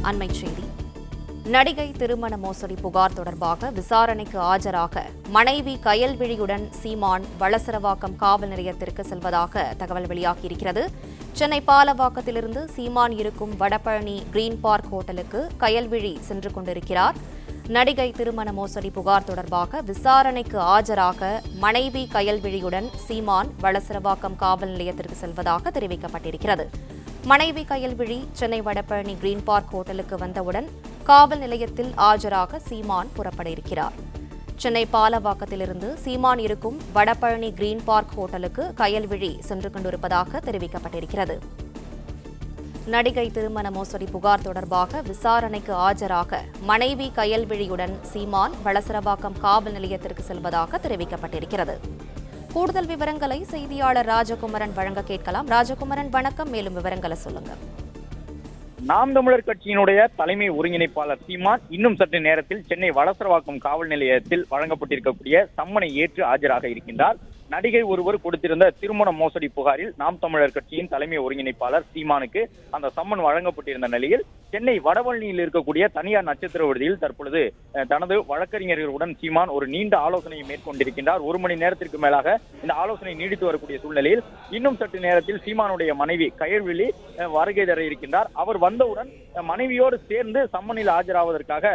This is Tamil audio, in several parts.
அண்மைச் செய்தி. நடிகை திருமண மோசடி புகார் தொடர்பாக விசாரணைக்கு ஆஜராக மனைவி கயல்விழியுடன் சீமான் வளசரவாக்கம் காவல் நிலையத்திற்கு செல்வதாக தகவல் வெளியாகியிருக்கிறது. சென்னை பாலவாக்கத்திலிருந்து சீமான் இருக்கும் வடபழனி கிரீன் பார்க் ஹோட்டலுக்கு கயல்விழி சென்று கொண்டிருக்கிறார். நடிகை திருமண மோசடி புகார் தொடர்பாக விசாரணைக்கு ஆஜராக மனைவி கயல்விழியுடன் சீமான் வளசரவாக்கம் காவல் நிலையத்திற்கு செல்வதாக தெரிவிக்கப்பட்டிருக்கிறது. மனைவி கயல்விழி சென்னை வடபழனி கிரீன் பார்க் ஹோட்டலுக்கு வந்தவுடன் காவல் நிலையத்தில் ஆஜராக சீமான் புறப்பட இருக்கிறார். சென்னை பாலவாக்கத்திலிருந்து சீமான் இருக்கும் வடபழனி கிரீன் பார்க் ஹோட்டலுக்கு கயல்விழி சென்று கொண்டிருப்பதாக தெரிவிக்கப்பட்டிருக்கிறது. நடிகை திருமண மோசடி புகார் தொடர்பாக விசாரணைக்கு ஆஜராக மனைவி கயல்விழியுடன் சீமான் வளசரவாக்கம் காவல் நிலையத்திற்கு செல்வதாக தெரிவிக்கப்பட்டிருக்கிறது. கூடுதல் விவரங்களை செய்தியாளர் ராஜகுமரன் வழங்க கேட்கலாம். ராஜகுமரன், வணக்கம். மேலும் விவரங்களை சொல்லுங்க. நாம் தமிழர் கட்சியினுடைய தலைமை ஒருங்கிணைப்பாளர் சீமான் இன்னும் சற்று நேரத்தில் சென்னை வளசரவாக்கம் காவல் நிலையத்தில் வழங்கப்பட்டிருக்கக்கூடிய சம்மனை ஏற்று ஆஜராக இருக்கின்றார். நடிகை ஒருவர் கொடுத்திருந்த திருமண மோசடி புகாரில் நாம் தமிழர் கட்சியின் தலைமை ஒருங்கிணைப்பாளர் சீமானுக்கு அந்த சம்மன் வழங்கப்பட்டிருந்த நிலையில் சென்னை வடபழனியில் இருக்கக்கூடிய தனியார் நட்சத்திர விடுதியில் தற்பொழுது தனது வழக்கறிஞர்களுடன் சீமான் ஒரு நீண்ட ஆலோசனையை மேற்கொண்டிருக்கின்றார். 1 மணி நேரத்திற்கு மேலாக இந்த ஆலோசனை நீடித்து வரக்கூடிய சூழ்நிலையில் இன்னும் சற்று நேரத்தில் சீமானுடைய மனைவி கயல்விழி வருகை தர இருக்கின்றார். அவர் வந்தவுடன் மனைவியோடு சேர்ந்து சம்மனில் ஆஜராவதற்காக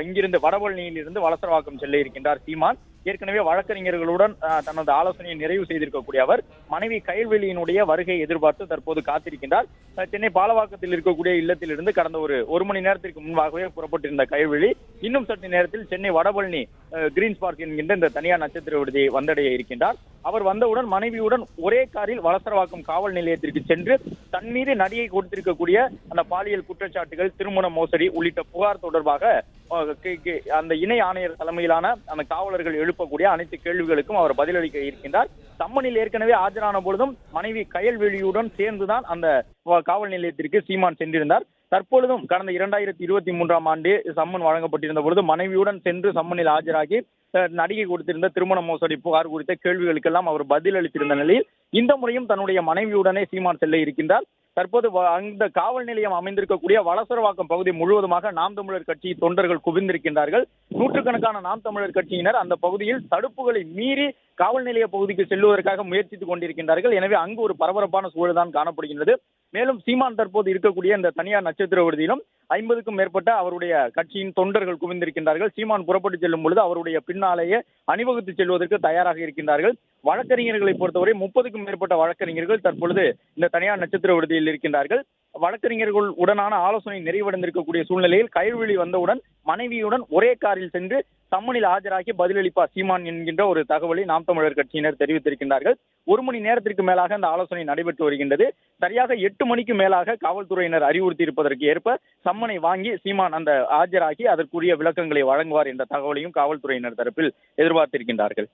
இங்கிருந்து வடபழனியில் இருந்து வளசரவாக்கம் செல்ல இருக்கின்றார் சீமான். ஏற்கனவே வழக்கறிஞர்களுடன் தனது ஆலோசனையை நிறைவு செய்திருக்கக்கூடிய அவர் மனைவி கயல்விழியினுடைய வருகையை எதிர்பார்த்து தற்போது காத்திருக்கின்றார். சென்னை பாலவாக்கத்தில் இருக்கக்கூடிய இல்லத்திலிருந்து கடந்த ஒரு மணி நேரத்திற்கு முன்பாகவே புறப்பட்டிருந்த கயல்விழி இன்னும் சற்று நேரத்தில் சென்னை வடபழனி கிரீன்ஸ் பார்க் என்கின்ற இந்த தனியார் நட்சத்திர விடுதியை வந்தடைய இருக்கின்றார். அவர் வந்தவுடன் மனைவியுடன் ஒரே காரில் வளசரவாக்கம் காவல் நிலையத்திற்கு சென்று தன் மீது நடிகை கொடுத்திருக்கக்கூடிய அந்த பாலியல் குற்றச்சாட்டுகள், திருமண மோசடி உள்ளிட்ட புகார் தொடர்பாக அந்த இணை ஆணையர் தலைமையிலான அந்த காவலர்கள் எழுப்பக்கூடிய அனைத்து கேள்விகளுக்கும் அவர் பதிலளிக்க இருக்கின்றார். சம்மனில் ஏற்கனவே ஆஜரான பொழுதும் மனைவி கயல்விழியுடன் சேர்ந்துதான் அந்த காவல் நிலையத்திற்கு சீமான் சென்றிருந்தார். தற்பொழுதும் கடந்த 2023ஆம் ஆண்டு சம்மன் வழங்கப்பட்டிருந்த பொழுது மனைவியுடன் சென்று சம்மனில் ஆஜராகி நடிகை கொடுத்திருந்த திருமண மோசடி புகார் குறித்த கேள்விகளுக்கெல்லாம் அவர் பதிலளித்திருந்த நிலையில் இந்த முறையும் தன்னுடைய மனைவியுடனே சீமான் செல்ல இருக்கின்றார். தற்போது அந்த காவல் நிலையம் அமைந்திருக்கக்கூடிய வளசரவாக்கம் பகுதி முழுவதுமாக நாம் தமிழர் கட்சி தொண்டர்கள் குவிந்திருக்கின்றார்கள். நூற்றுக்கணக்கான நாம் தமிழர் கட்சியினர் அந்த பகுதியில் தடுப்புகளை மீறி காவல் நிலைய பகுதிக்கு செல்வதற்காக முயற்சித்துக் கொண்டிருக்கின்றார்கள். எனவே அங்கு ஒரு பரபரப்பான சூழல் தான் காணப்படுகின்றது. மேலும் சீமான் தற்போது இருக்கக்கூடிய இந்த தனியார் நட்சத்திர விடுதியிலும் 50க்கும் மேற்பட்ட அவருடைய கட்சியின் தொண்டர்கள் குவிந்திருக்கின்றார்கள். சீமான் புறப்பட்டு செல்லும் பொழுது அவருடைய பின்னாலேயே அணிவகுத்து செல்வதற்கு தயாராக இருக்கின்றார்கள். வழக்கறிஞர்களை பொறுத்தவரை 30க்கும் மேற்பட்ட வழக்கறிஞர்கள் தற்பொழுது இந்த தனியார் நட்சத்திர விடுதியில் இருக்கின்றார்கள். வழக்கறிஞர்கள் உடனான ஆலோசனை நிறைவடைந்திருக்கக்கூடிய சூழ்நிலையில் கயல்விழி வந்தவுடன் மனைவியுடன் ஒரே காரில் சென்று சம்மனில் ஆஜராகி பதிலளிப்பார் சீமான் என்கின்ற ஒரு தகவலை நாம் தமிழர் கட்சியினர் தெரிவித்திருக்கின்றார்கள். 1 மணி நேரத்திற்கு மேலாக அந்த ஆலோசனை நடைபெற்று வருகின்றது. சரியாக 8 மணிக்கு மேலாக காவல்துறையினர் அறிவுறுத்தி இருப்பதற்கு ஏற்ப சம்மனை வாங்கி சீமான் அந்த ஆஜராகி அதற்குரிய விளக்கங்களை வழங்குவார் என்ற தகவலையும் காவல்துறையினர் தரப்பில் எதிர்பார்த்திருக்கின்றார்கள்.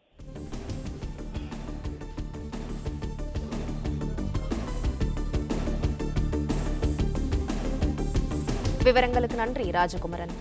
விவரங்களுக்கு நன்றி ராஜகுமரன்.